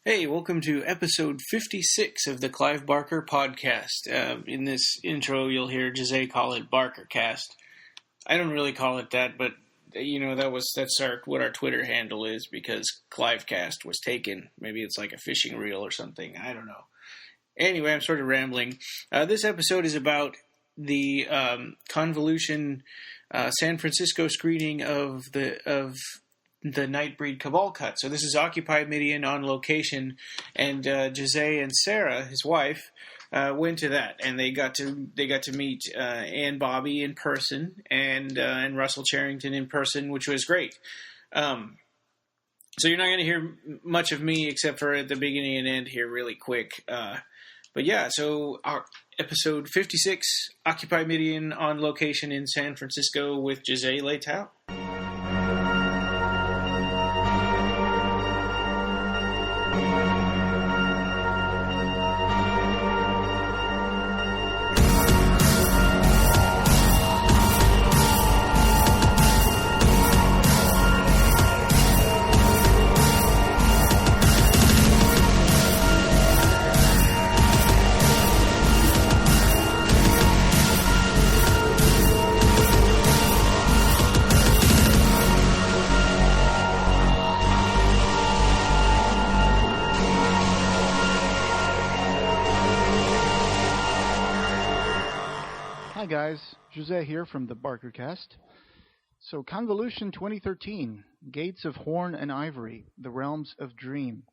Hey, welcome to episode 56 of the Clive Barker podcast. In this intro, you'll hear Jose call it BarkerCast. I don't really call it that, but that's what our Twitter handle is because Clivecast was taken. Maybe it's like a fishing reel or something. I don't know. Anyway, I'm sort of rambling. This episode is about the Convolution San Francisco screening of the Nightbreed Cabal cut. So this is Occupy Midian on location, and Jose and Sarah, his wife, went to that, and they got to meet Ann Bobby in person and Russell Charrington in person, which was great. So you're not going to hear much of me except for at the beginning and end here, really quick. But yeah, so our episode 56, Occupy Midian on location in San Francisco with Jose Leitao. Hi guys, Jose here from the BarkerCast. So Convolution 2013, Gates of Horn and Ivory, The Realms of Dream.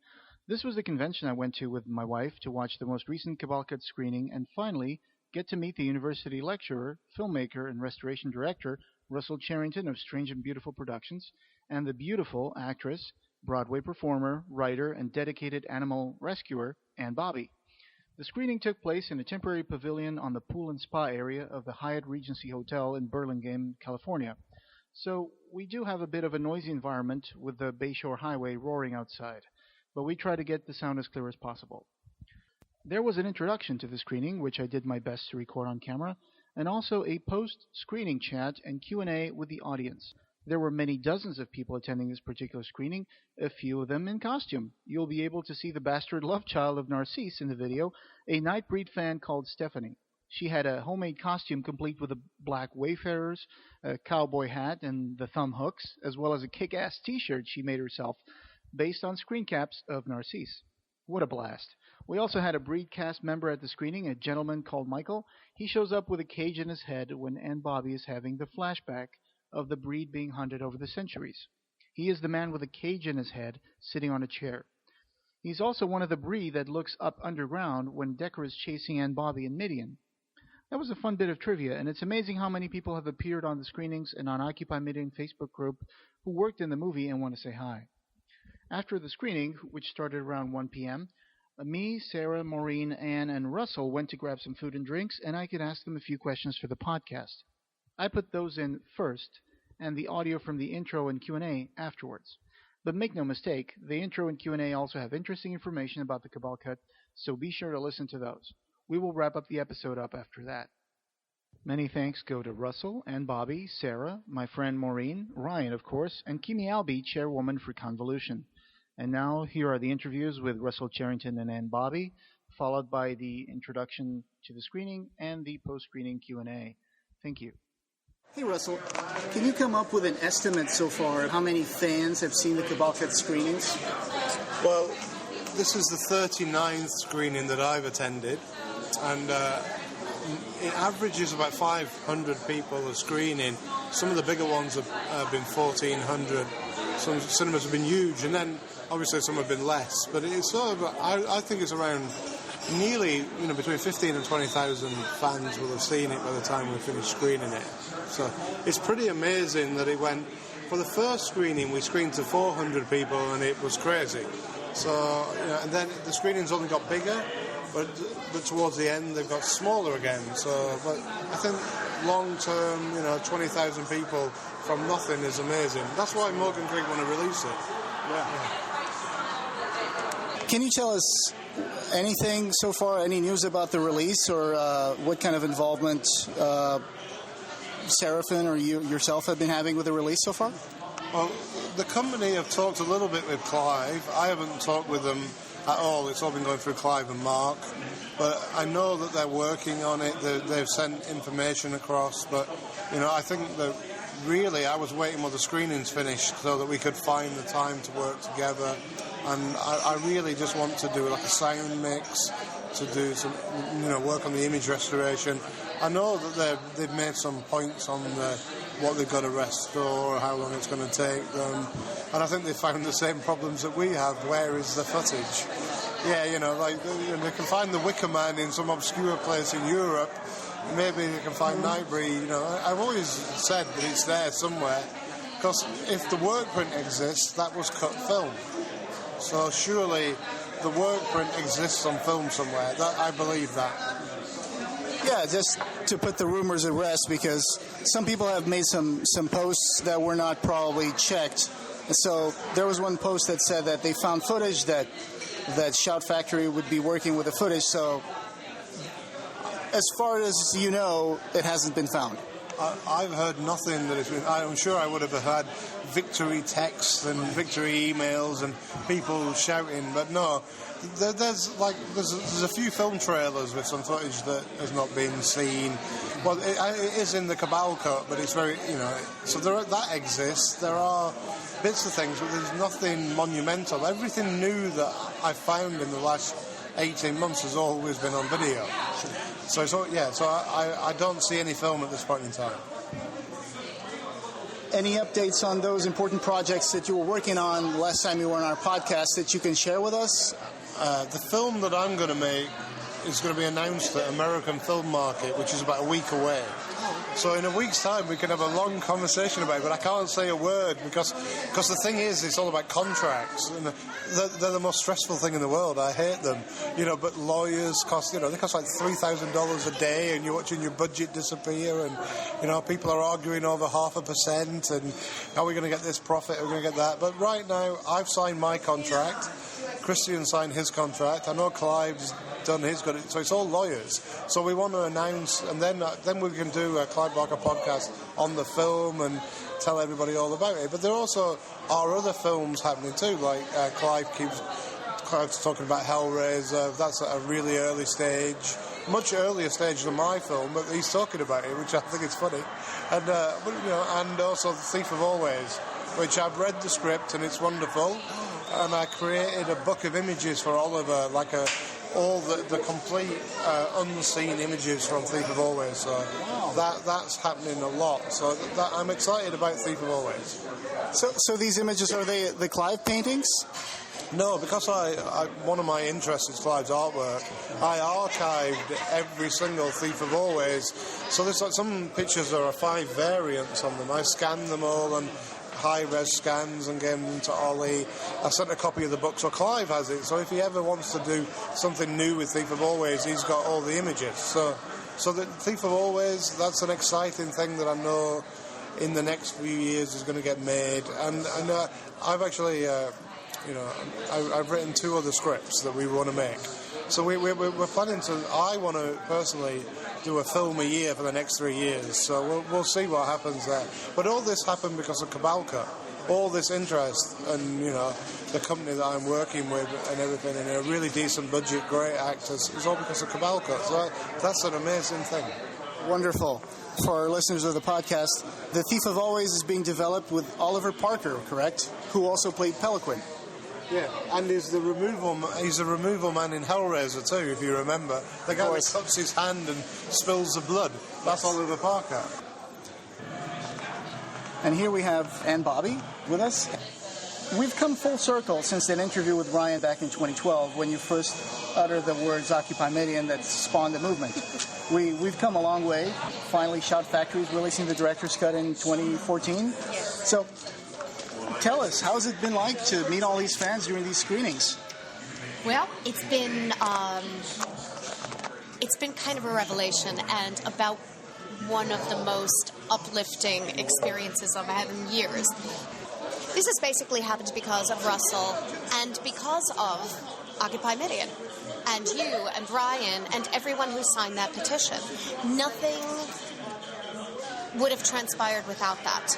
This was the convention I went to with my wife to watch the most recent Cabal Cut screening and finally get to meet the university lecturer, filmmaker, and restoration director Russell Charrington of Strange and Beautiful Productions and the beautiful actress, Broadway performer, writer, and dedicated animal rescuer Ann Bobby. The screening took place in a temporary pavilion on the pool and spa area of the Hyatt Regency Hotel in Burlingame, California. So we do have a bit of a noisy environment with the Bayshore Highway roaring outside, but we try to get the sound as clear as possible. There was an introduction to the screening, which I did my best to record on camera, and also a post-screening chat and Q&A with the audience. There were many dozens of people attending this particular screening, a few of them in costume. You'll be able to see the bastard love child of Narcisse in the video, a Nightbreed fan called Stephanie. She had a homemade costume complete with the black Wayfarers, a cowboy hat, and the thumb hooks, as well as a kick-ass t-shirt she made herself, based on screen caps of Narcisse. What a blast. We also had a Breed cast member at the screening, a gentleman called Michael. He shows up with a cage in his head when Ann Bobby is having the flashback of the Breed being hunted over the centuries. He is the man with a cage in his head, sitting on a chair. He's also one of the Breed that looks up underground when Decker is chasing Ann Bobby in Midian. That was a fun bit of trivia, and it's amazing how many people have appeared on the screenings and on Occupy Midian Facebook group who worked in the movie and want to say hi. After the screening, which started around 1 p.m., me, Sarah, Maureen, Ann, and Russell went to grab some food and drinks, and I could ask them a few questions for the podcast. I put those in first, and the audio from the intro and Q&A afterwards. But make no mistake, the intro and Q&A also have interesting information about the Cabal Cut, so be sure to listen to those. We will wrap up the episode up after that. Many thanks go to Russell and Bobby, Sarah, my friend Maureen, Ryan, of course, and Kimi Albi, chairwoman for Convolution. And now, here are the interviews with Russell Charrington and Ann Bobby, followed by the introduction to the screening and the post-screening Q&A. Thank you. Hey Russell, can you come up with an estimate so far of how many fans have seen the Cabal Cut screenings? Well, this is the 39th screening that I've attended, and it averages about 500 people a screening. Some of the bigger ones have been 1,400. Some cinemas have been huge, and then obviously some have been less. But it's sort of, I think it's around nearly, between 15 and 20,000 fans will have seen it by the time we finish screening it. So it's pretty amazing that it went. For the first screening, we screened to 400 people, and it was crazy. So, and then the screenings only got bigger, but towards the end they've got smaller again. So, but I think long term, 20,000 people from nothing is amazing. That's why Morgan Grigg want to release it. Yeah. Can you tell us anything so far, any news about the release, or what kind of involvement Seraphin or you yourself have been having with the release so far? Well, the company have talked a little bit with Clive. I haven't talked with them at all. It's all been going through Clive and Mark. But I know that they're working on it. They've sent information across. But, I think that really I was waiting while the screening's finished so that we could find the time to work together. And I really just want to do like a sound mix, to do some, work on the image restoration. I know that they've made some points on what they've got to restore, how long it's going to take them. And I think they found the same problems that we have. Where is the footage? Yeah, they can find the Wicker Man in some obscure place in Europe. Maybe they can find Nightbreed. I've always said that it's there somewhere. Because if the work print exists, that was cut film. So surely the work print exists on film somewhere. I believe that. Yeah, just to put the rumors at rest, because some people have made some posts that were not probably checked. And so there was one post that said that they found footage that Shout Factory would be working with the footage. So as far as you know, it hasn't been found. I've heard nothing that has been... I'm sure I would have had victory texts and victory emails and people shouting, but no. There's a few film trailers with some footage that has not been seen. Well, it is in the Cabal cut, but it's very, so that exists. There are bits of things, but there's nothing monumental. Everything new that I found in the last 18 months has always been on video. So I don't see any film at this point in time. Any updates on those important projects that you were working on last time you were on our podcast that you can share with us? The film that I'm going to make is going to be announced at American Film Market, which is about a week away. So in a week's time we can have a long conversation about it, but I can't say a word because the thing is, it's all about contracts, and they're the most stressful thing in the world. I hate them, but lawyers cost, they cost like $3,000 a day, and you're watching your budget disappear, and people are arguing over 0.5%, and how are we going to get this profit, are we going to get that? But right now I've signed my contract. Christian signed his contract. I know Clive's done his, so it's all lawyers. So we want to announce, and then we can do a Clive Barker podcast on the film and tell everybody all about it. But there also are other films happening too, like Clive's talking about Hellraiser. That's at a really early stage, much earlier stage than my film, but he's talking about it, which I think is funny. And and also The Thief of Always, which I've read the script and it's wonderful. And I created a book of images for Oliver, all the complete unseen images from Thief of Always. So that's happening a lot. So I'm excited about Thief of Always. So these images, are they the Clive paintings? No, because one of my interests is Clive's artwork. I archived every single Thief of Always. So there's some pictures, there are 5 variants on them. I scanned them all and high-res scans and gave them to Ollie. I sent a copy of the book, so Clive has it. So if he ever wants to do something new with Thief of Always, he's got all the images. So the Thief of Always, that's an exciting thing that I know in the next few years is going to get made. And I've actually, I've written 2 other scripts that we want to make. So we're planning to. I want to personally do a film a year for the next 3 years. So we'll see what happens there. But all this happened because of Cabalca. All this interest and the company that I'm working with and everything, and a really decent budget, great actors, is all because of Cabalca. So that's an amazing thing. Wonderful. For our listeners of the podcast, The Thief of Always is being developed with Oliver Parker, correct? Who also played Pelican. Yeah, and he's the removal man in Hellraiser too, if you remember. The guy that cuts his hand and spills the blood. That's Oliver Parker. And here we have Ann Bobby with us. We've come full circle since that interview with Ryan back in 2012 when you first uttered the words Occupy Midian that spawned the movement. We've come a long way. Finally, Shout Factory is releasing the director's cut in 2014. So tell us, how's it been like to meet all these fans during these screenings? Well, it's been kind of a revelation and about one of the most uplifting experiences I've had in years. This has basically happened because of Russell and because of Occupy Midian and you and Ryan and everyone who signed that petition. Nothing would have transpired without that.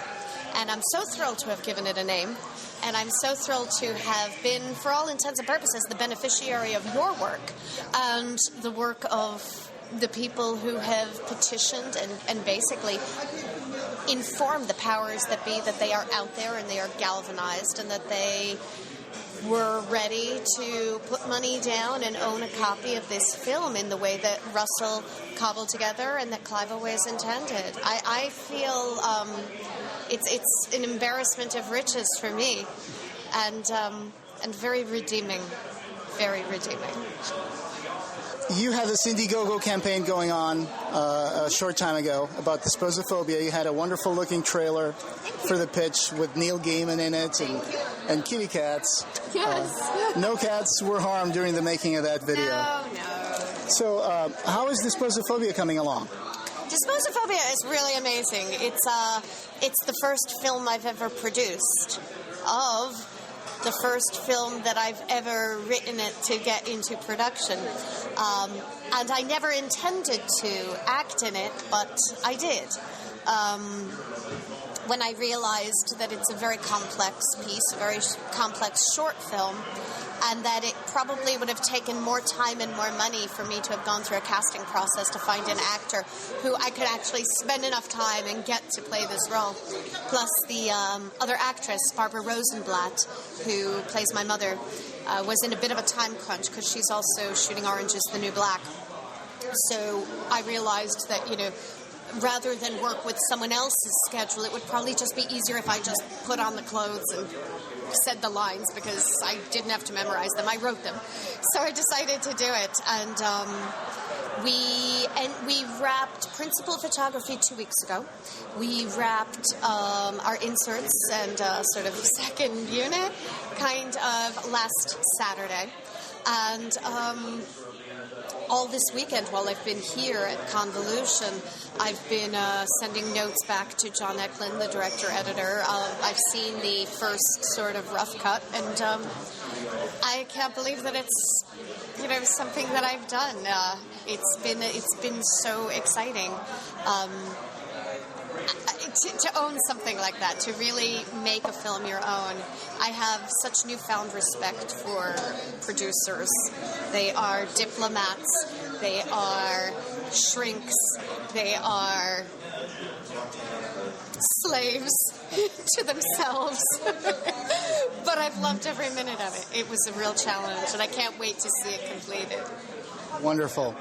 And I'm so thrilled to have given it a name. And I'm so thrilled to have been, for all intents and purposes, the beneficiary of your work and the work of the people who have petitioned and basically informed the powers that be that they are out there and they are galvanized and that they were ready to put money down and own a copy of this film in the way that Russell cobbled together and that Clive always intended. I feel it's an embarrassment of riches for me and very redeeming, very redeeming. You had this Indiegogo campaign going on a short time ago about Disposophobia. You had a wonderful-looking trailer for the pitch with Neil Gaiman in it and kitty cats. Yes. No cats were harmed during the making of that video. No. So how is Disposophobia coming along? Disposophobia is really amazing. It's the first film I've ever produced of the first film that I've ever written it to get into production. And I never intended to act in it, but I did. When I realized that it's a very complex piece, a very complex short film, and that it probably would have taken more time and more money for me to have gone through a casting process to find an actor who I could actually spend enough time and get to play this role. Plus the other actress, Barbara Rosenblatt, who plays my mother, was in a bit of a time crunch because she's also shooting Orange is the New Black. So I realized that, rather than work with someone else's schedule, it would probably just be easier if I just put on the clothes and said the lines because I didn't have to memorize them. I wrote them. So I decided to do it. And we wrapped principal photography 2 weeks ago. We wrapped our inserts and sort of second unit kind of last Saturday. And all this weekend while I've been here at Convolution, I've been sending notes back to John Eklund, the director-editor. I've seen the first sort of rough cut, and I can't believe that it's something that I've done. It's been so exciting. To own something like that, to really make a film your own. I have such newfound respect for producers. They are diplomats. They are shrinks. They are slaves to themselves. But I've loved every minute of it. It was a real challenge, and I can't wait to see it completed. Wonderful.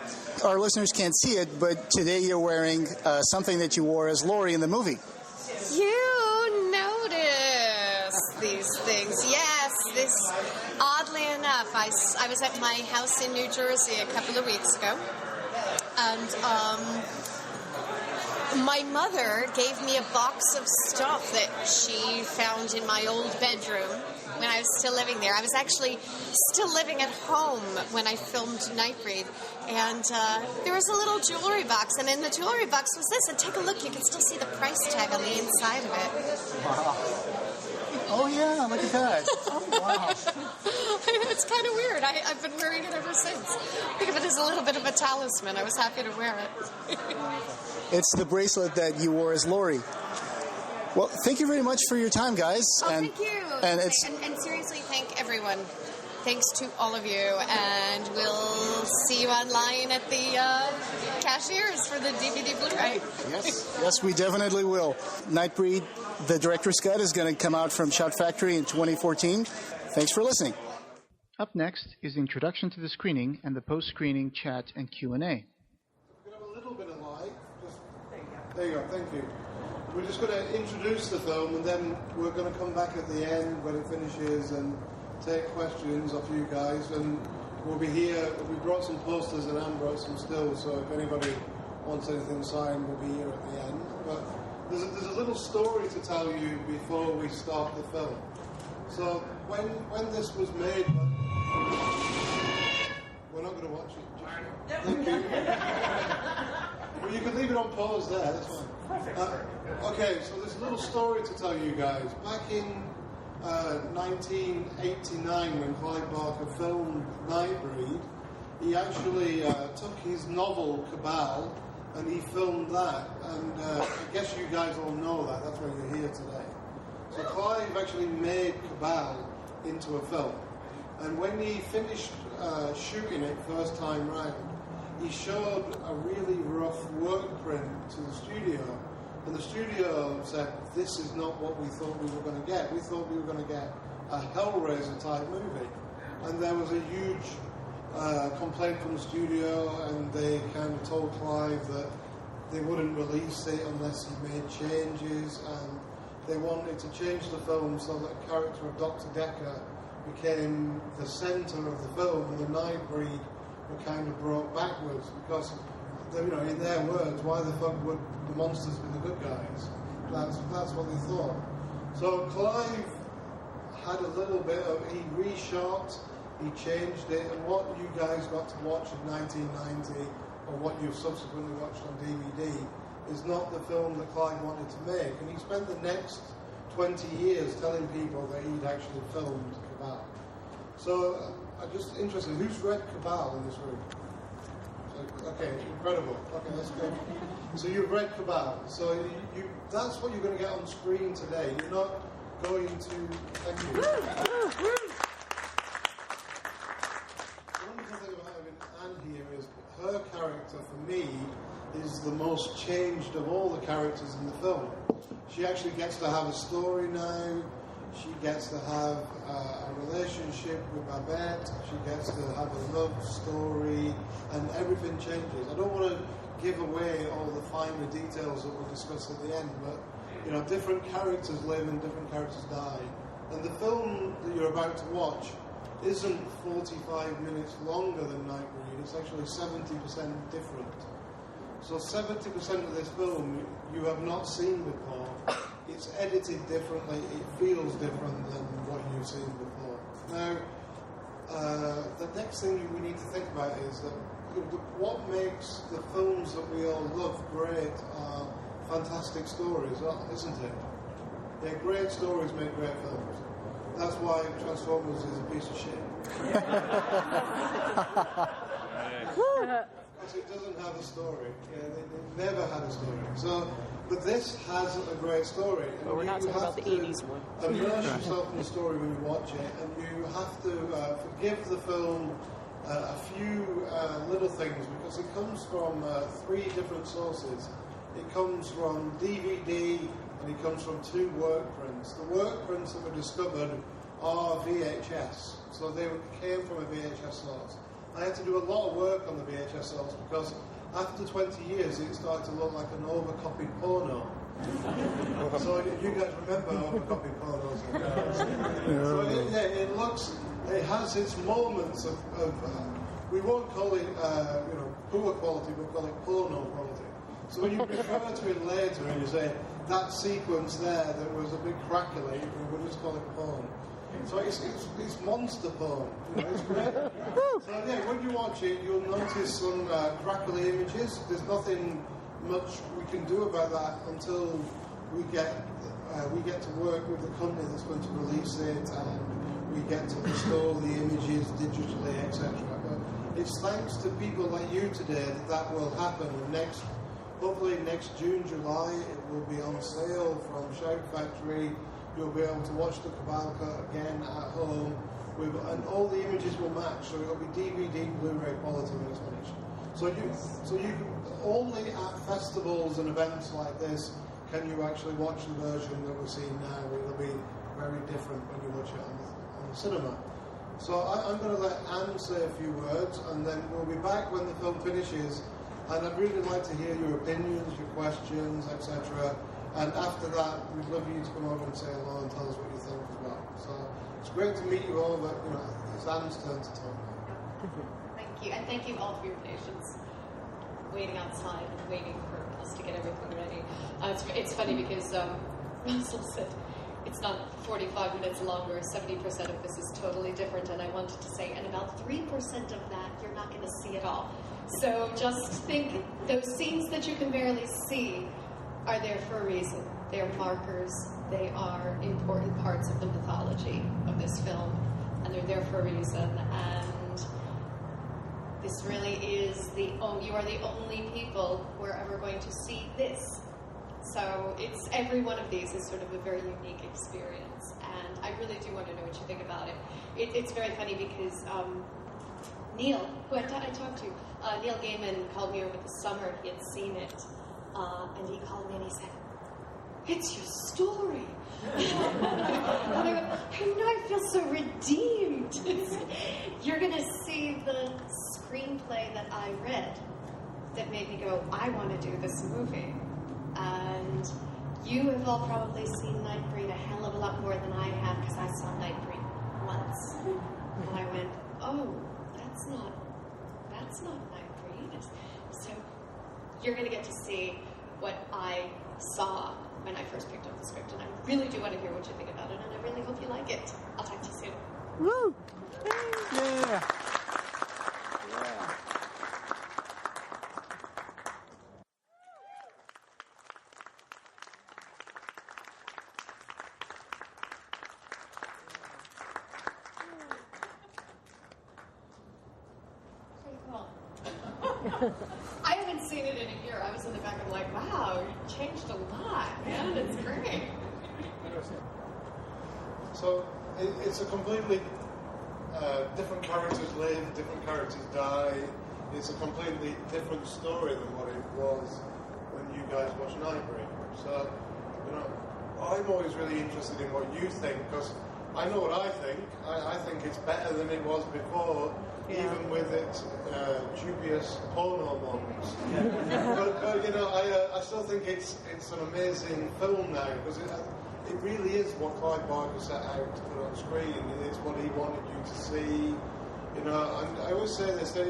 Our listeners can't see it, but today you're wearing something that you wore as Laurie in the movie. You notice these things. Yes, this, oddly enough, I was at my house in New Jersey a couple of weeks ago, and my mother gave me a box of stuff that she found in my old bedroom when I was still living there. I was actually still living at home when I filmed Nightbreed, and there was a little jewelry box, and in the jewelry box was this, and take a look, you can still see the price tag on the inside of it. Wow. Oh yeah, look at that. Oh, wow. It's kind of weird. I've been wearing it ever since. Think of it as a little bit of a talisman. I was happy to wear it. It's the bracelet that you wore as Laurie. Well, thank you very much for your time, guys. Oh, thank you. And seriously, thank everyone. Thanks to all of you, and we'll see you online at the cashiers for the DVD Blu-ray. Yes, we definitely will. Nightbreed, the director's cut, is going to come out from Shout Factory in 2014. Thanks for listening. Up next is the introduction to the screening and the post-screening chat and Q&A. We're going to have a little bit of light. There you go, thank you. We're just going to introduce the film, and then we're going to come back at the end when it finishes and take questions off you guys. And we'll be here. We brought some posters and Anne brought some stills, so if anybody wants anything signed, we'll be here at the end. But there's a little story to tell you before we start the film. So when this was made, we're not going to watch it. Thank you. Well, you can leave it on pause there. That's fine. Okay, so there's a little story to tell you guys. Back in 1989, when Clive Barker filmed Nightbreed, he actually took his novel Cabal and he filmed that. And I guess you guys all know that. That's why you're here today. So Clive actually made Cabal into a film. And when he finished shooting it first time round, he showed a really rough work print to the studio. And the studio said, this is not what we thought we were going to get. We thought we were going to get a Hellraiser type movie. And there was a huge complaint from the studio, and they kind of told Clive that they wouldn't release it unless he made changes, and they wanted to change the film so that the character of Dr. Decker became the centre of the film, and the Nightbreed were kind of brought backwards, because, you know, in their words, why the fuck would the monsters be the good guys? That's what they thought. So Clive had a little bit of, he reshot, he changed it, and what you guys got to watch in 1990, or what you've subsequently watched on DVD, is not the film that Clive wanted to make. And he spent the next 20 years telling people that he'd actually filmed Cabal. So I'm just interested, who's read Cabal in this room? Okay, incredible. Okay, that's good. So you've read Cabal. So you that's what you're going to get on screen today. You're not going to... Thank you. The wonderful thing about having Anne here is her character, for me, is the most changed of all the characters in the film. She actually gets to have a story now. She gets to have a relationship with Babette. She gets to have a love story, and everything changes. I don't want to give away all the finer details that we'll discuss at the end, but you know, different characters live and different characters die. And the film that you're about to watch isn't 45 minutes longer than Nightbreed. It's actually 70% different. So 70% of this film you have not seen before. It's edited differently. It feels different than what you've seen before. Now, the next thing we need to think about is that what makes the films that we all love great are fantastic stories, isn't it? Yeah, great stories make great films. That's why Transformers is a piece of shit. Because it doesn't have a story. Yeah, they never had a story. So, but this has a great story. And but we're not talking about the 80s one. Immerse yourself in the story when you watch it, and you have to forgive the film a few little things, because it comes from 3 different sources. It comes from DVD, and it comes from 2 work prints. The work prints that were discovered are VHS, so they came from a VHS source. I had to do a lot of work on the VHS source, because after 20 years it started to look like an overcopied porno. So you guys remember overcopied pornos? So it has its moments of we won't call it poor quality, we'll call it porno quality. So when you refer to it later and you say that sequence there that was a bit crackly, we'll just call it porn. So it's monster porn. You know, it's great. So yeah, when you watch it, you'll notice some crackly images. There's nothing much we can do about that until we get to work with the company that's going to release it, and we get to restore the images digitally, etc. But it's thanks to people like you today that will happen. Hopefully next June, July, it will be on sale from Shout Factory. You'll be able to watch the Cabal cut again at home, and all the images will match. So it'll be DVD, Blu-ray quality when it's finished. So you only at festivals and events like this can you actually watch the version that we're seeing now. It'll be very different when you watch it on the cinema. So I'm going to let Anne say a few words, and then we'll be back when the film finishes. And I'd really like to hear your opinions, your questions, etc. And after that, we'd love you to come over and say hello and tell us what you think as well. So it's great to meet you all, but it's Anne's turn to talk now. Thank you, and thank you all for your patience, waiting outside and waiting for us to get everything ready. It's funny because Russell said it's not 45 minutes longer, 70% of this is totally different, and I wanted to say, and about 3% of that you're not going to see at all. So just think, those scenes that you can barely see are there for a reason. They're markers. They are important parts of the mythology of this film, and they're there for a reason. And this really is you are the only people who are ever going to see this. So every one of these is sort of a very unique experience, and I really do want to know what you think about it. It's very funny because Neil, who I talked to, Neil Gaiman called me over the summer. He had seen it, and he called me and he said, "It's your story." And I went, "I know, I feel so redeemed." You're going to see the screenplay that I read that made me go, I want to do this movie. And you have all probably seen Nightbreed a hell of a lot more than I have, because I saw Nightbreed once. And I went, oh, that's not Nightbreed. So you're going to get to see what I saw when I first picked up the script, and I really do want to hear what you think about it, and I really hope you like it. I'll talk to you soon. Woo! Yeah. I haven't seen it in a year. I was in the back of like, wow, you changed a lot, man. It's great. So it's a completely different characters live, different characters die. It's a completely different story than what it was when you guys watched Nightbreed. So, I'm always really interested in what you think, because I know what I think. I think it's better than it was before, even with its dubious porno moments. But I still think it's an amazing film now, because it really is what Clive Barker set out to put on screen. It's what he wanted you to see. And I always say this, that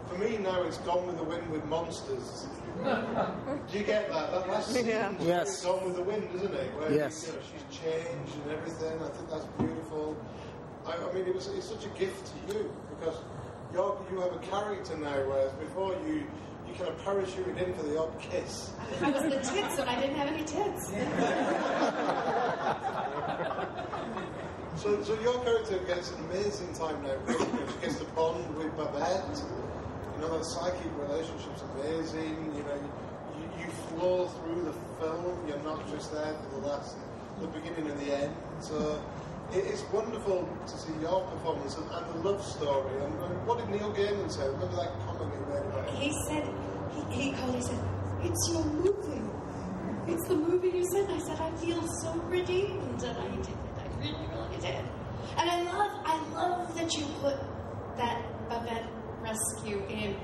for me now, it's Gone with the Wind with monsters. Do you get that? That last scene, Yes. Gone with the Wind, isn't it? Where Yes. she's changed and everything. I think that's beautiful. I mean, it's such a gift to you, because you have a character now, whereas before you kind of parachuted in for the odd kiss. I was the tits, and I didn't have any tits. So your character gets an amazing time now. She gets to bond with Babette. That psychic relationship's amazing. You flow through the film. You're not just there for the beginning and the end. So it's wonderful to see your performance and the love story. And what did Neil Gaiman say? Remember that comment he made about it? He said, he called, he said, "It's your movie. It's the movie you said." And I said, "I feel so redeemed." And I did it. I really, really did. And I love that you put that Babette rescue in.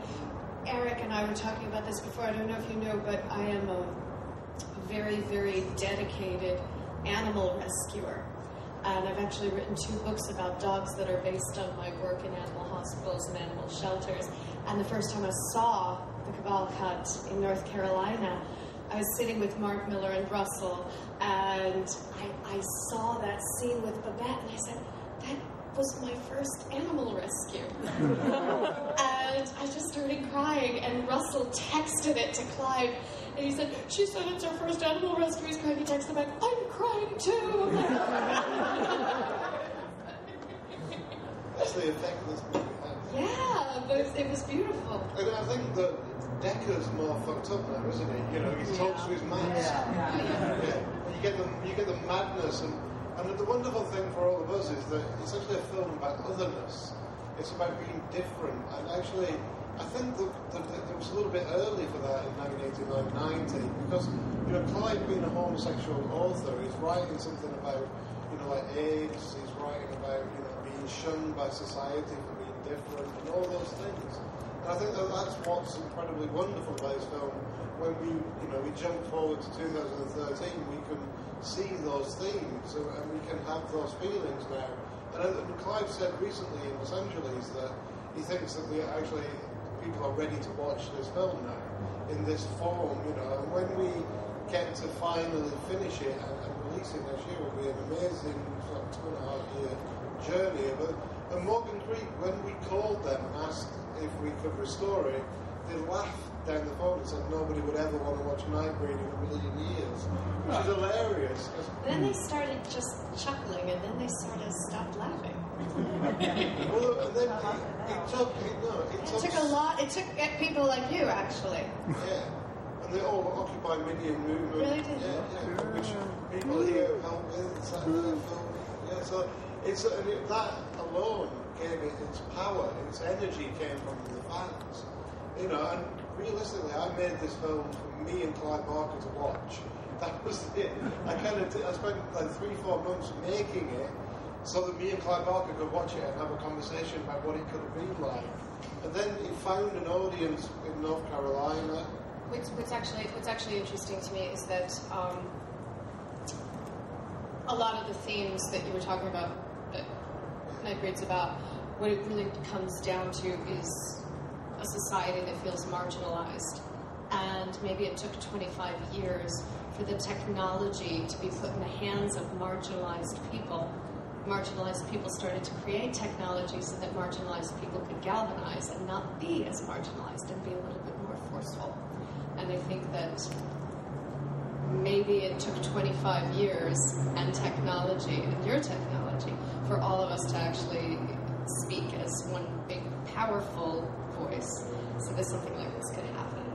Eric and I were talking about this before. I don't know if you know, but I am a very, very dedicated animal rescuer. And I've actually written 2 books about dogs that are based on my work in animal hospitals and animal shelters. And the first time I saw the Cabal Cut in North Carolina, I was sitting with Mark Miller and Russell, and I saw that scene with Babette, and I said, that was my first animal rescue. And I just started crying, and Russell texted it to Clive, and he said, "She said it's her first animal rescue." He's crying. He texted back, "I'm crying too." That's the effect this movie has. Yeah, but it was beautiful. And I think that Decker's more fucked up now, isn't he? He talks to his mates. You get the madness, and the wonderful thing for all of us is that it's actually a film about otherness. It's about being different, and actually, I think that it was a little bit early for that in 1989-90, because Clive, being a homosexual author, is writing something about like AIDS. He's writing about being shunned by society for being different and all those things. And I think that's what's incredibly wonderful about this film. When we jump forward to 2013, we can see those themes and we can have those feelings now. And Clive said recently in Los Angeles that he thinks that people are ready to watch this film now in this form, and when we get to finally finish it and release it next year, will be an amazing 2.5-year journey. And Morgan Creek, when we called them and asked if we could restore it, they laughed down the phone and said nobody would ever want to watch Nightbreed in a million years, which is hilarious. Then they started just chuckling, and then they sort of stopped laughing. Well, and then it took It took a lot. It took people like you, actually. Yeah. And And the whole Occupy Midian movement. Really? Which people here help with. It's like film. Yeah, so that alone gave it its power, its energy came from the fans. And realistically, I made this film for me and Clive Barker to watch. That was it. I spent like 3-4 months making it so that me and Clive Barker could watch it and have a conversation about what it could have been like. And then it found an audience in North Carolina. What's actually interesting to me is that a lot of the themes that you were talking about, that Nightbreed's about, what it really comes down to is a society that feels marginalized. And maybe it took 25 years for the technology to be put in the hands of marginalized people. Marginalized people started to create technology so that marginalized people could galvanize and not be as marginalized and be a little bit more forceful. And I think that maybe it took 25 years and technology, and your technology, for all of us to actually speak as one big, powerful voice so that something like this could happen.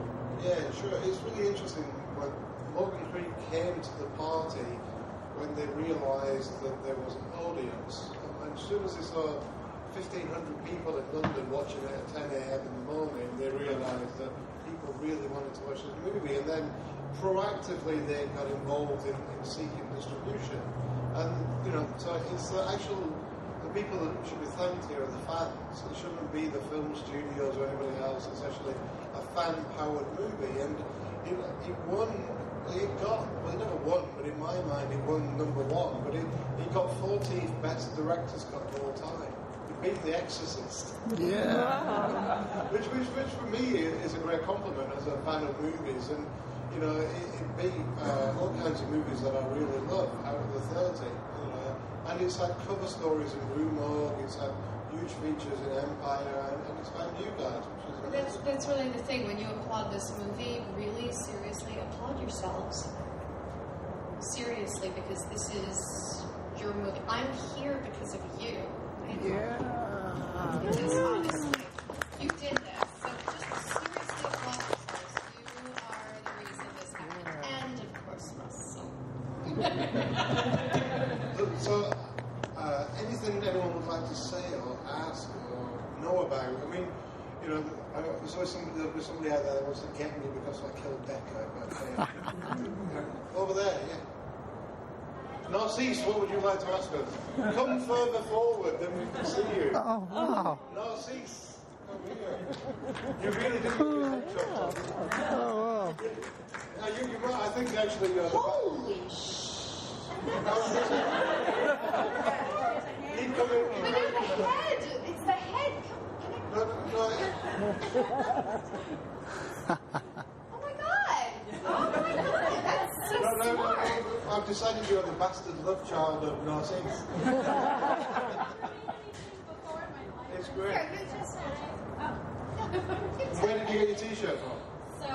Yeah, sure. It's really interesting when Morgan Creek came to the party when they realised that there was an audience. And as soon as they saw 1,500 people in London watching it at 10 a.m. in the morning, they realised that people really wanted to watch this movie. And then proactively they got involved in seeking distribution. And, so it's the people that should be thanked here are the fans. It shouldn't be the film studios or anybody else. It's actually a fan-powered movie. And it never won, but in my mind it won #1. But it got 14th best director's cut of all time. It beat The Exorcist. Yeah. which for me is a great compliment as a fan of movies. And it beat all kinds of movies that I really love out of the 30. And it's had cover stories in Rue Morgue, it's had huge features in Empire, and it's found you guys, which is amazing. That's really the thing. When you applaud this movie, really seriously applaud yourselves. Seriously, because this is your movie. I'm here because of you. Yeah. Because honestly, you did this. So just seriously applaud yourselves. You are the reason this happened. And of course, Russell. So, anything anyone would like to say or ask or know about? I mean, there's always somebody out there that wants to get me because I killed Decker. But, over there, yeah. Narcisse, what would you like to ask us? Come further forward, then we can see you. Oh, wow. Narcisse, come here. You really did get your head chopped off. Oh, wow. You're right. I think actually you're Holy shit. Keep coming. But it's the head. It's the head. No. Oh my god. That's so smart. I've decided you're the bastard love child of Narcisse. It's great. Where did you get your t-shirt from? So, I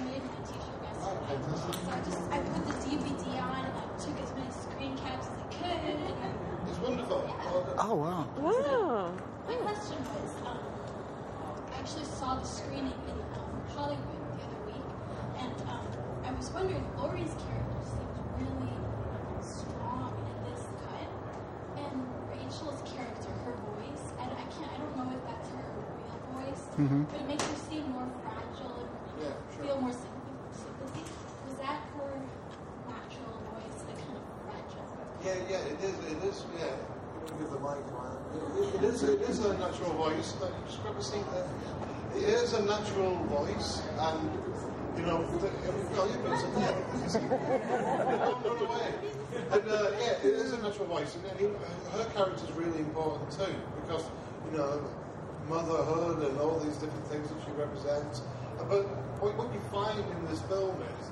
made my t-shirt yesterday. Fantastic. So I put the DVD on and I took as many screen caps as I could. It's wonderful. Oh, wow. Wow. My question was, I actually saw the screening in Hollywood the other week, and I was wondering, Laurie's character seems really strong in this cut, and Rachel's character, her voice, I don't know if that's her real voice, but it makes her seem more fragile and feel more sympathy. Was that her natural voice, like kind of fragile? Yeah, it is, yeah. Give the mic one. It is a natural voice. Just grab a seat there. It is a natural voice, and don't run away. And it is a natural voice, and her character is really important too, because motherhood and all these different things that she represents. But what you find in this film is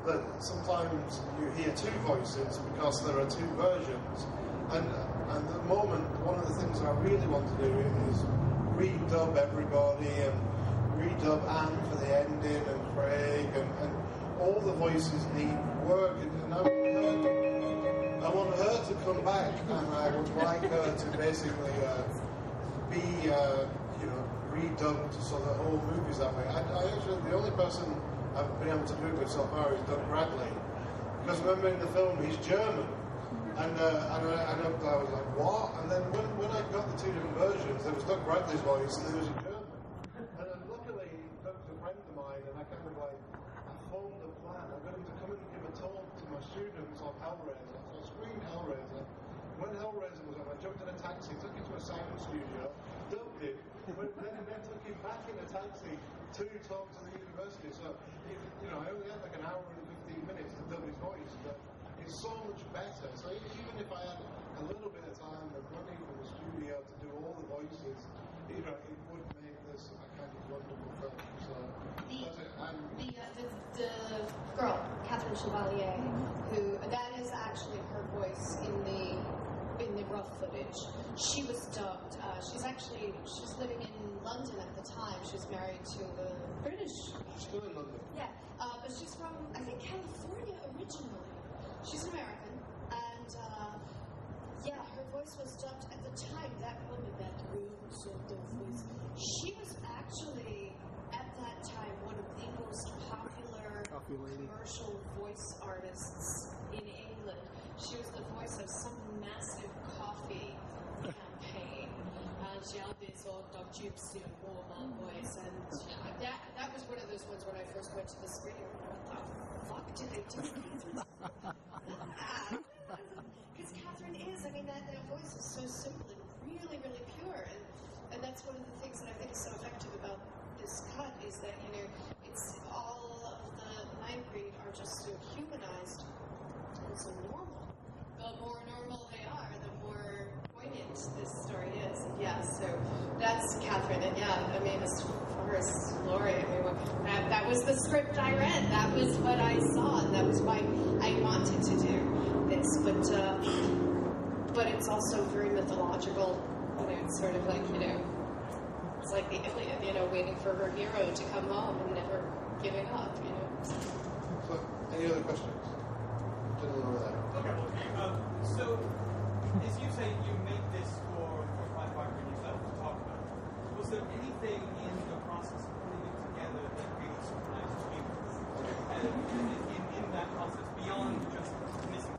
that sometimes you hear two voices because there are two versions. And at the moment, one of the things I really want to do is redub everybody and redub Anne for the ending and Craig and all the voices need work. And I want her to come back, and I would like her to basically be redubbed so the whole movie's that way. I actually, the only person I've been able to do it with so far is Doug Bradley. Because remember in the film, he's German. And I was like, what? And then when I got the two different versions, there was Doug Bradley's voice and there was a German. And luckily, Doug's a friend of mine, and I formed a plan. I got him to come and give a talk to my students on Hellraiser. So I screened Hellraiser. When Hellraiser was on, I jumped in a taxi, took him to a sound studio, dubbed him, then took him back in a taxi to talk to the university. So, I only had like an hour and 15 minutes to dub his voice, but it's so much better. So even if I had a little bit of time and money from the studio to do all the voices, it would make this a kind of wonderful film. So the girl, Catherine Chevalier, that is actually her voice in the rough footage. She was dubbed. She's living in London at the time. She was married to a British. She's still in London. Yeah, but she's from, I think, California originally. She's American, and her voice was dubbed at the time. That woman, that real sort of voice, she was actually at that time one of the most popular commercial voice artists in England. She was the voice of some massive coffee campaign. She had this old dog gypsy warm voice, and that was one of those ones when I first went to the screening. What the fuck did they do to Catherine? Because Catherine is, that voice is so simple and really, really pure, and that's one of the things that I think is so effective about this cut is that it's all of the mind breed are just so humanized and so normal. The more normal they are, the more poignant this story is. So that's Catherine, and as far as Laurie, that was the script I read. That was what I saw, and that was why I wanted to do this. But it's also very mythological. It's sort of like it's like the alien, waiting for her hero to come home and never giving up. So, any other questions? Gentlemen over there. Okay. So, as you say, you made this for Clive Barker yourself to talk about. Was there anything in the process of putting it together that really surprised you? And in that process, beyond just missing the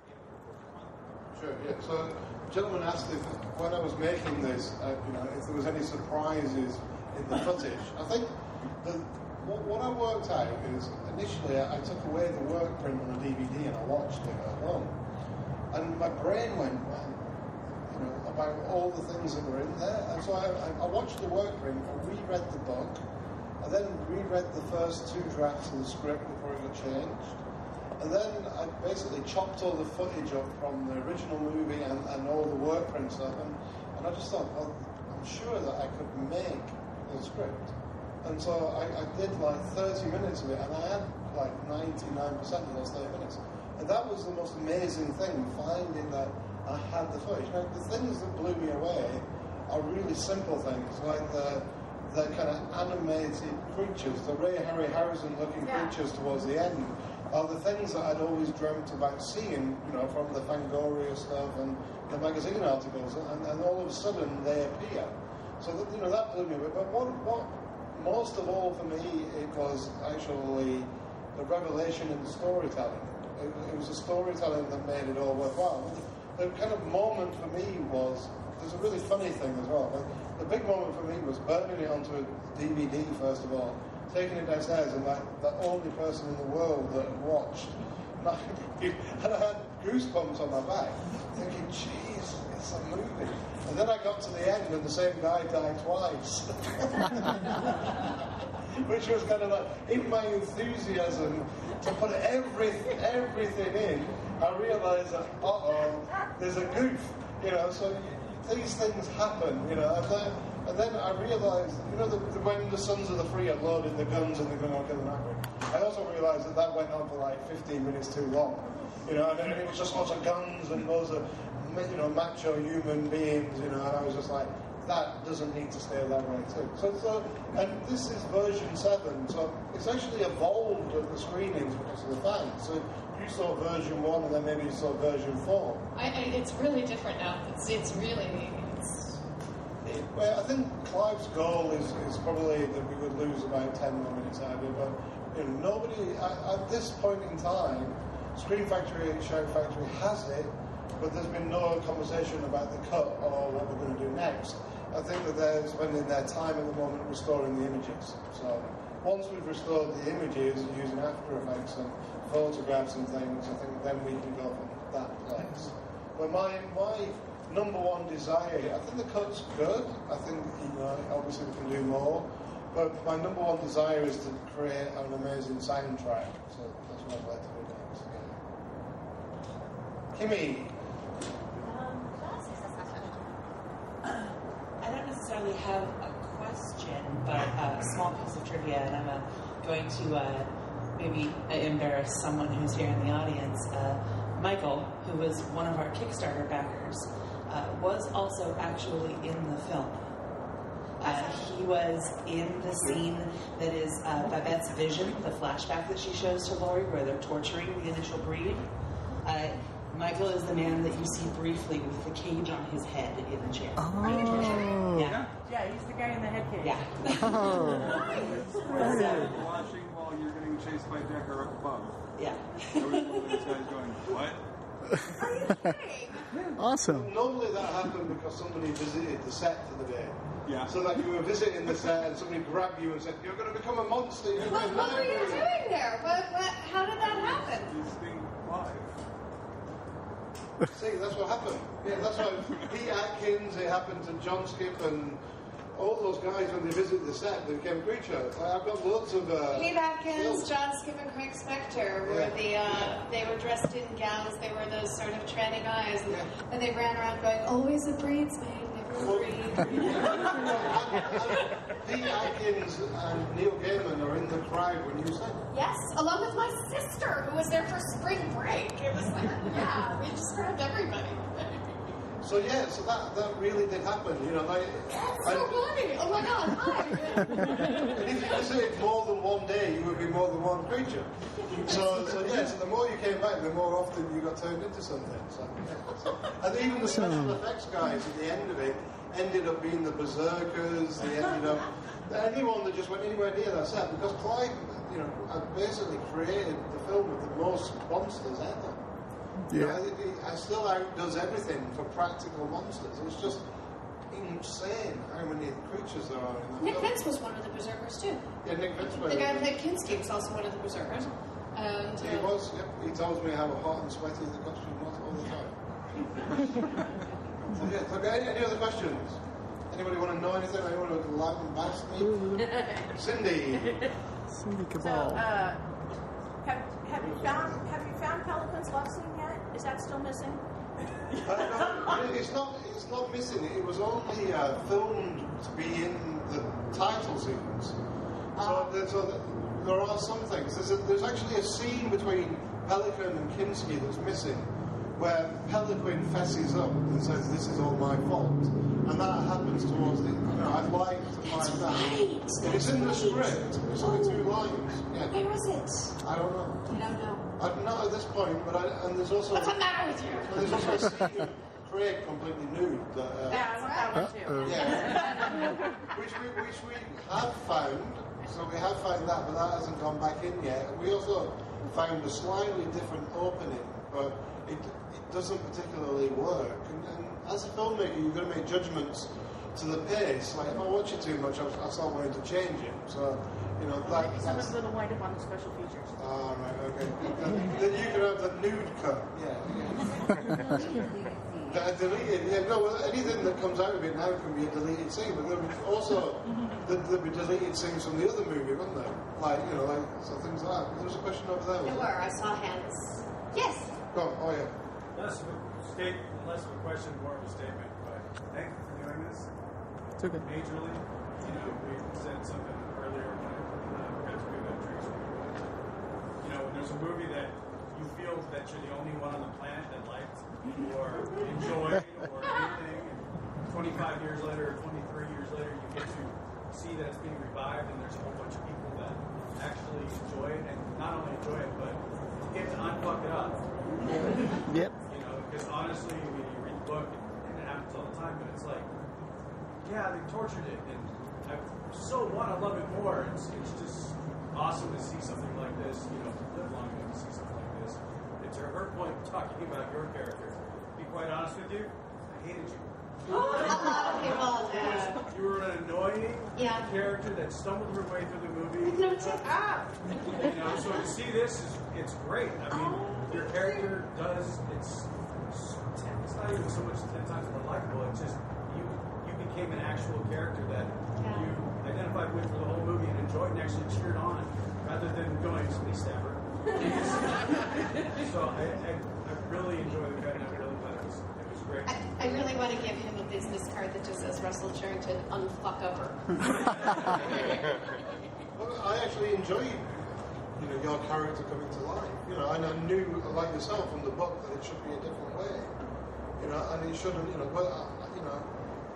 Sure, yeah. So, the gentleman asked if, when I was making this, if there was any surprises in the footage. I think what I worked out is, initially I took away the work print on a DVD and I watched it at home. And my brain went, about all the things that were in there. And so I watched the work print, I reread the book, I then reread the first two drafts of the script before it got changed. And then I basically chopped all the footage up from the original movie and all the work print stuff. And I just thought, well, I'm sure that I could make the script. And so I did like 30 minutes of it, and I had like 99% of those 30 minutes. And that was the most amazing thing, finding that I had the footage. Now, the things that blew me away are really simple things, like the kind of animated creatures, the Ray Harryhausen looking creatures towards the end, are the things that I'd always dreamt about seeing, from the Fangoria stuff and the magazine articles, and all of a sudden they appear. So that, that blew me away. But what most of all for me, it was actually the revelation in the storytelling. It was the storytelling that made it all worthwhile. The kind of moment for me was, there's a really funny thing as well, but the big moment for me was burning it onto a DVD first of all, taking it downstairs, and the only person in the world that had watched, and I had goosebumps on my back, thinking, geez, it's a movie. And then I got to the end and the same guy died twice. Which was kind of like, in my enthusiasm to put everything in, I realised that, there's a goof, so these things happen, and then I realised, when the Sons of the Free had loaded the guns and they're going to kill the Maverick, I also realised that went on for like 15 minutes too long, and it was just lots of guns and loads of, macho human beings, and I was just like, that doesn't need to stay that way too. So, and this is version 7, so it's actually evolved at the screenings because of the fans. So you saw version 1 and then maybe you saw version 4. It's really different now. It's really. Well, I think Clive's goal is probably that we would lose about 10 more minutes out of it, but You know, nobody at this point in time, Scream Factory and Shout Factory has it, but there's been no conversation about the cut or what we're going to do next. I think that they're spending their time at the moment restoring the images. So once we've restored the images using After Effects and photographs and things, I think then we can go from that place. But my number one desire, I think the cut's good. I think, obviously we can do more. But my number one desire is to create an amazing soundtrack. So that's what I'd like to do next. Kimmy. I don't necessarily have a question, but a small piece of trivia, and I'm going to maybe embarrass someone who's here in the audience. Michael, who was one of our Kickstarter backers, was also actually in the film. He was in the scene that is Babette's vision, the flashback that she shows to Laurie, where they're torturing the initial breed. Michael is the man that you see briefly with the cage on his head in the chair. Oh. Yeah. Yeah, he's the guy in the head cage. Yeah. Oh. Watching while you're getting chased by Decker up above. Yeah. There was one of those guys going, what? Are you kidding? Awesome. Normally that happened because somebody visited the set for the day. Yeah. So that you were visiting the set and somebody grabbed you and said, "You're going to become a monster." What were you doing there? How did that happen? He's being live. See, that's what happened. Yeah, that's why Pete Atkins, it happened to John Skip and all those guys when they visited the set, they became creatures. I've got loads of... Pete Atkins, John Skip, and Craig Spector were they were dressed in gowns, they were those sort of tranny guys, and they ran around going, always a bridesmaid, never a breed. Pete Atkins and Neil Gaiman are in the crowd when you said Yes, along with my sister, who was there for spring break. It was like, yeah, we just grabbed everybody. So that really did happen, That's so funny. Oh my God, hi. And if you visited more than one day, you would be more than one creature. So the more you came back, the more often you got turned into something. So, and even the special effects guys at the end of it ended up being the berserkers. They ended up anyone that just went anywhere near that set, because Clive, had basically created the film with the most monsters ever. Yeah. I still outdoes everything for practical monsters. It's just insane how many creatures there are in that Nick film. Vince was one of the berserkers too. Yeah, Nick Vince. The guy who played Kinski was also one of the berserkers. And He was, yep. He tells me how hot and sweaty the costume was all the time. Okay, any other questions? Anybody want to know anything? Anyone would like and bash me? Cindy. Cindy So, Cabal. have you found Pelican's love scene yet? Is that still missing? No, it's not missing. It was only filmed to be in the title scenes. So there are some things. There's actually a scene between Pelican and Kinski that's missing, where Pelican fesses up and says, "This is all my fault," and that happens towards the. I'd like to find that. right. It's in the script. It's only 2 lines. Yeah. Where was it? I don't know. You don't know. Not at this point, but and there's also. What's the matter with you? There's also a scene of Craig completely nude. Yeah, I want that one too. Yeah. which we have found. So we have found that, but that hasn't gone back in yet. We also found a slightly different opening, but it doesn't particularly work. And as a filmmaker, you've got to make judgments to the pace. Like if I watch it too much, I start wanting to change it. So Someone's going to wind up on the special features. Ah, right, okay. Then you can have the nude cut. Yeah. Deleted. Yeah, no. Well, anything that comes out of it now can be a deleted scene, but there'll be also there'll be deleted scenes from the other movie, wouldn't there? So things like that. There was a question over there. There were. I saw hands. Yes. Go on. Oh yeah. Less of a question, more of a statement. But thank you for doing this. It's okay. Majorly, we said something earlier when I got to do that tree screen. When there's a movie that you feel that you're the only one on the planet that liked or enjoyed or anything, and 25 years later or 23 years later, you get to see that it's being revived, and there's a whole bunch of people that actually enjoy it, and not only enjoy it, but get to unfuck it up. Yep. Because honestly, you read the book, and it happens all the time, but it's like, yeah, they tortured it, and I so want to love it more. It's just awesome to see something like this. Live long enough to see something like this. And to her point, talking about your character, to be quite honest with you, I hated you. You were an annoying character that stumbled her way through the movie. So to see this, it's great. I mean, your character does, it's not even so much 10 times more likable, it's just you became an actual character that you identified with for the whole movie and enjoyed and actually cheered on, rather than going, somebody stabber. So I really enjoyed the cut, and I'm really glad it was great. I really want to give him a business card that just says Russell Charrington, unfuckover. Well, I actually enjoyed, your character coming to life. And I knew, like yourself, from the book that it should be a different way. And it shouldn't,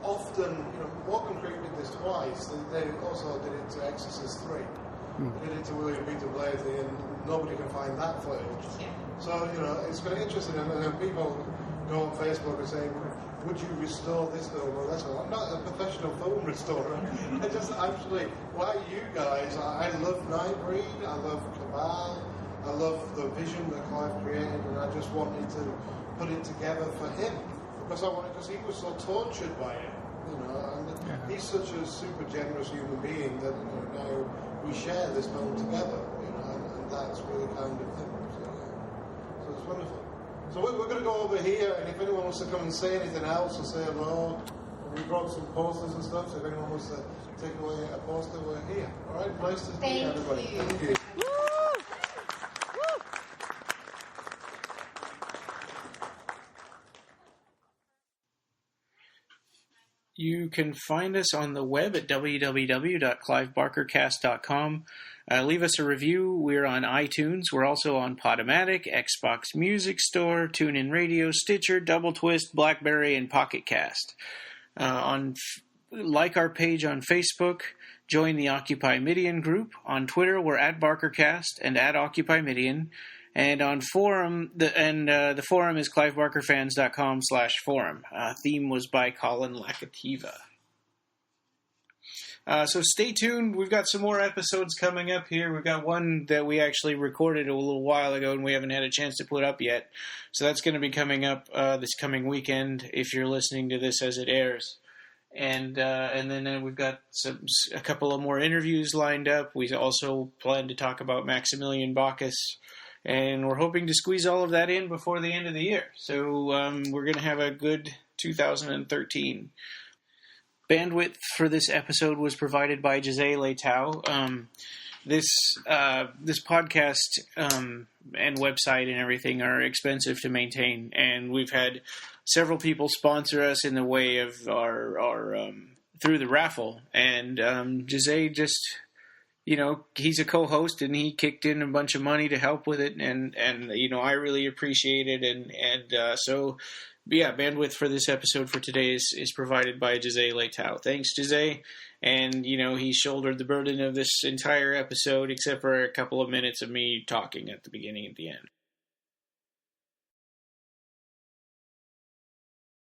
often, Morgan Creek did this twice. They also did it to Exorcist 3. They did it to William Peter Blatty, and nobody can find that footage. Yeah. So, it's very interesting, and people go on Facebook and say, would you restore this film or that film? I'm not a professional film restorer. I just actually, like you guys, I love Nightbreed, I love Cabal, I love the vision that Clive created, and I just wanted to put it together for him. Because he was so tortured by it, and he's such a super generous human being that, now we share this film together, and that's really kind of thing. So it's wonderful. So we're going to go over here, and if anyone wants to come and say anything else or say hello, we brought some posters and stuff, so if anyone wants to take away a poster, we're here. All right, nice to meet everybody. Thank you. You can find us on the web at www.clivebarkercast.com. Leave us a review. We're on iTunes. We're also on Podomatic, Xbox Music Store, TuneIn Radio, Stitcher, Double Twist, BlackBerry, and Pocket Cast. Like our page on Facebook. Join the Occupy Midian group. On Twitter, we're at BarkerCast and at Occupy Midian. And on forum, the forum is clivebarkerfans.com/forum. Theme was by Colin Lakativa. So stay tuned. We've got some more episodes coming up here. We've got one that we actually recorded a little while ago, and we haven't had a chance to put up yet. So that's going to be coming up this coming weekend if you're listening to this as it airs. And then we've got a couple of more interviews lined up. We also plan to talk about Maximilian Bacchus. And we're hoping to squeeze all of that in before the end of the year. So we're going to have a good 2013. Bandwidth for this episode was provided by Jose Leitao. This podcast and website and everything are expensive to maintain. And we've had several people sponsor us in the way of our through the raffle. And Jose just... he's a co-host and he kicked in a bunch of money to help with it, and I really appreciate it, and bandwidth for this episode for today is provided by Jose Leitao. Thanks, Jose, and he shouldered the burden of this entire episode except for a couple of minutes of me talking at the beginning and the end.